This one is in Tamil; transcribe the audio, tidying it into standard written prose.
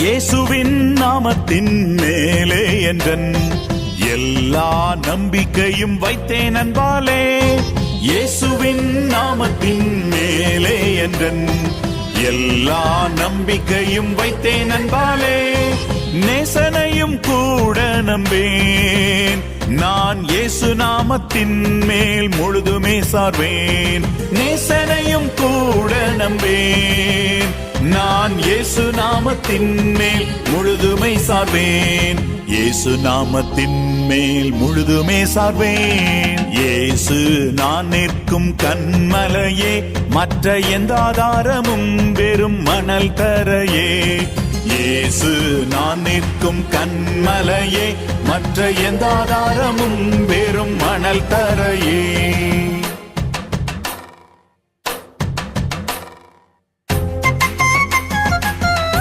இயேசுவின் நாமத்தின் மேலே என்றன் எல்லா நம்பிக்கையும் வைத்தேன் அன்பாலே. இயேசுவின் நாமத்தின் மேலே என்றன் எல்லா நம்பிக்கையும் வைத்தேன் அன்பாலே. நேசனையும் கூட நம்பேன், நான் இயேசு நாமத்தின் மேல் முழுதுமே சார்வேன். நேசனையும் கூட நம்பேன், நான் இயேசு நாமத்தின் மேல் முழுதுமை சார்வேன். இயேசு நாமத்தின் மேல் முழுதுமே சார்வேன். இயேசு நான் நிற்கும் கன்மலையே, மற்ற எந்த ஆதாரமும் வெறும் மணல் தரையே. இயேசு நான் நிற்கும் கன்மலையே, மற்ற எந்த ஆதாரமும் வெறும் மணல் தரையே.